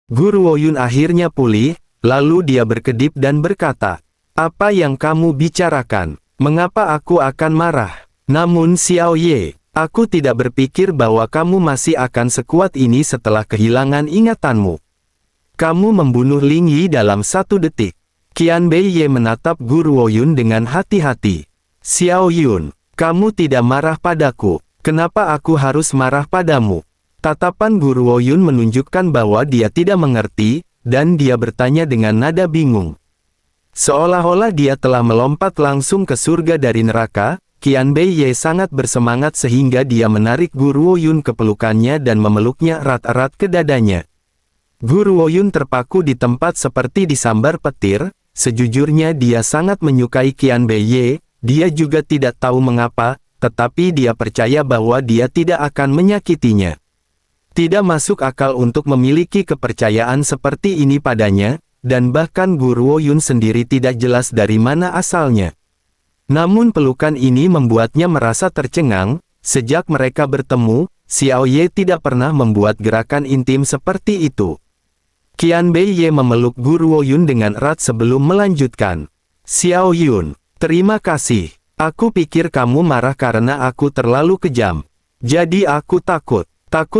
Guru Woyun akhirnya pulih, lalu dia berkedip dan berkata, "Apa yang kamu bicarakan? Mengapa aku akan marah? Namun Xiao Ye, aku tidak berpikir bahwa kamu masih akan sekuat ini setelah kehilangan ingatanmu. Kamu membunuh Ling Yi dalam 1 detik." Qian Bei Ye menatap Guru Woyun dengan hati-hati. "Xiao Yun, kamu tidak marah padaku. Kenapa aku harus marah padamu?" Tatapan Guru Woyun menunjukkan bahwa dia tidak mengerti, dan dia bertanya dengan nada bingung. Seolah-olah dia telah melompat langsung ke surga dari neraka. Qian Bei Ye sangat bersemangat sehingga dia menarik Guru Woyun ke pelukannya dan memeluknya erat-erat ke dadanya. Guru Woyun terpaku di tempat seperti disambar petir. Sejujurnya dia sangat menyukai Qian Bei Ye, dia juga tidak tahu mengapa, tetapi dia percaya bahwa dia tidak akan menyakitinya. Tidak masuk akal untuk memiliki kepercayaan seperti ini padanya, dan bahkan Guru Woyun sendiri tidak jelas dari mana asalnya. Namun pelukan ini membuatnya merasa tercengang. Sejak mereka bertemu, Xiao Ye tidak pernah membuat gerakan intim seperti itu. Qian Bei Ye memeluk Guru Woyun dengan erat sebelum melanjutkan. "Xiao Yun, terima kasih. Aku pikir kamu marah karena aku terlalu kejam. Jadi aku takut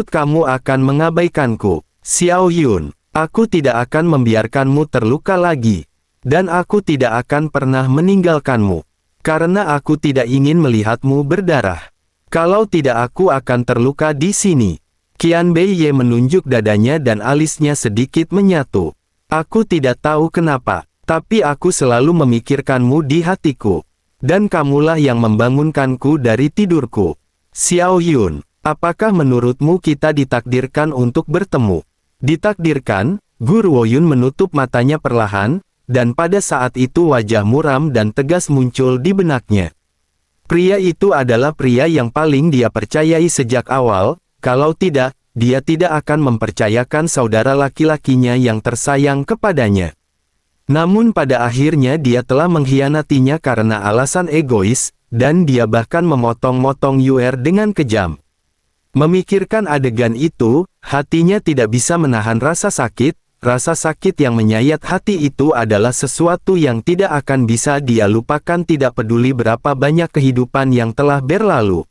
kamu akan mengabaikanku. Xiao Yun, aku tidak akan membiarkanmu terluka lagi. Dan aku tidak akan pernah meninggalkanmu. Karena aku tidak ingin melihatmu berdarah. Kalau tidak aku akan terluka di sini." Qian Bei Ye menunjuk dadanya dan alisnya sedikit menyatu. "Aku tidak tahu kenapa, tapi aku selalu memikirkanmu di hatiku. Dan kamulah yang membangunkanku dari tidurku. Xiao Yun, apakah menurutmu kita ditakdirkan untuk bertemu?" "Ditakdirkan?" Guru Woyun menutup matanya perlahan, dan pada saat itu wajah muram dan tegas muncul di benaknya. Pria itu adalah pria yang paling dia percayai sejak awal. Kalau tidak, dia tidak akan mempercayakan saudara laki-lakinya yang tersayang kepadanya. Namun pada akhirnya dia telah mengkhianatinya karena alasan egois, dan dia bahkan memotong-motong Yuer dengan kejam. Memikirkan adegan itu, hatinya tidak bisa menahan rasa sakit. Rasa sakit yang menyayat hati itu adalah sesuatu yang tidak akan bisa dia lupakan, tidak peduli berapa banyak kehidupan yang telah berlalu.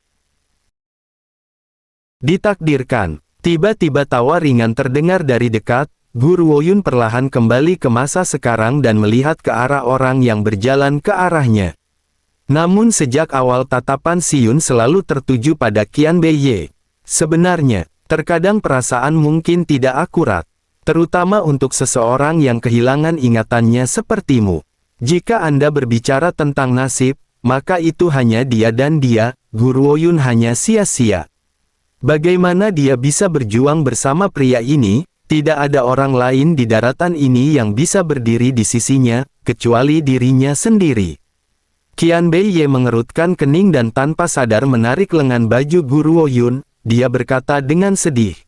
"Ditakdirkan." Tiba-tiba tawa ringan terdengar dari dekat. Guru Woyun perlahan kembali ke masa sekarang dan melihat ke arah orang yang berjalan ke arahnya. Namun sejak awal tatapan Siyun selalu tertuju pada Qian Bei Ye. Sebenarnya, terkadang perasaan mungkin tidak akurat. Terutama untuk seseorang yang kehilangan ingatannya sepertimu. Jika Anda berbicara tentang nasib, maka itu hanya dia dan dia. Guru Woyun hanya sia-sia. Bagaimana dia bisa berjuang bersama pria ini? Tidak ada orang lain di daratan ini yang bisa berdiri di sisinya, kecuali dirinya sendiri. Qian Bei Ye mengerutkan kening dan tanpa sadar menarik lengan baju Guru Woyun. Dia berkata dengan sedih,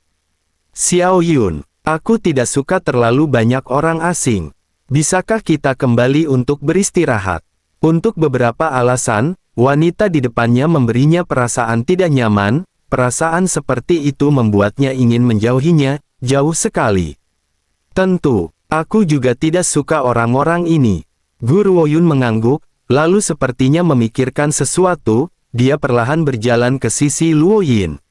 "Xiao Yun, aku tidak suka terlalu banyak orang asing. Bisakah kita kembali untuk beristirahat?" Untuk beberapa alasan, wanita di depannya memberinya perasaan tidak nyaman. Perasaan seperti itu membuatnya ingin menjauhinya, jauh sekali. "Tentu, aku juga tidak suka orang-orang ini." Guru Woyun mengangguk, lalu sepertinya memikirkan sesuatu. Dia perlahan berjalan ke sisi Luo Yin.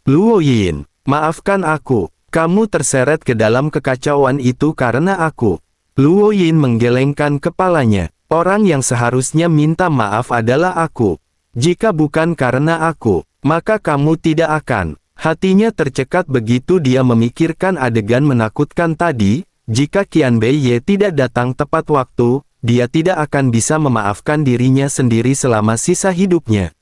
"Luo Yin, maafkan aku. Kamu terseret ke dalam kekacauan itu karena aku." Luo Yin menggelengkan kepalanya. "Orang yang seharusnya minta maaf adalah aku. Jika bukan karena aku, maka kamu tidak akan." Hatinya tercekat begitu dia memikirkan adegan menakutkan tadi. Jika Qian Bei Ye tidak datang tepat waktu, dia tidak akan bisa memaafkan dirinya sendiri selama sisa hidupnya.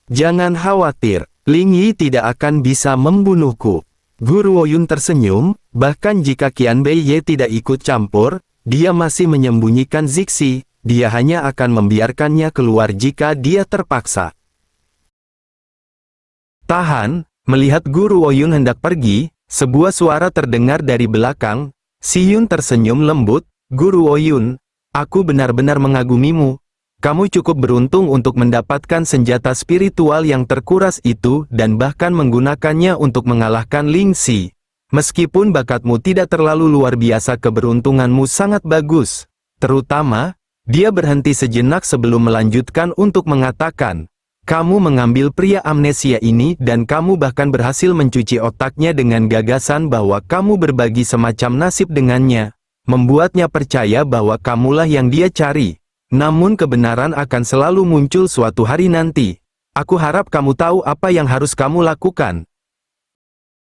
"Jangan khawatir, Ling Yi tidak akan bisa membunuhku." Guru Woyun tersenyum. Bahkan jika Qian Bei Ye tidak ikut campur, dia masih menyembunyikan Zixi. Dia hanya akan membiarkannya keluar jika dia terpaksa. "Tahan." Melihat Guru Woyun hendak pergi, sebuah suara terdengar dari belakang. Siyun tersenyum lembut. "Guru Woyun, aku benar-benar mengagumimu. Kamu cukup beruntung untuk mendapatkan senjata spiritual yang terkuras itu dan bahkan menggunakannya untuk mengalahkan Ling Xi. Meskipun bakatmu tidak terlalu luar biasa, keberuntunganmu sangat bagus. Terutama, dia berhenti sejenak sebelum melanjutkan untuk mengatakan, kamu mengambil pria amnesia ini dan kamu bahkan berhasil mencuci otaknya dengan gagasan bahwa kamu berbagi semacam nasib dengannya, membuatnya percaya bahwa kamulah yang dia cari. Namun kebenaran akan selalu muncul suatu hari nanti. Aku harap kamu tahu apa yang harus kamu lakukan.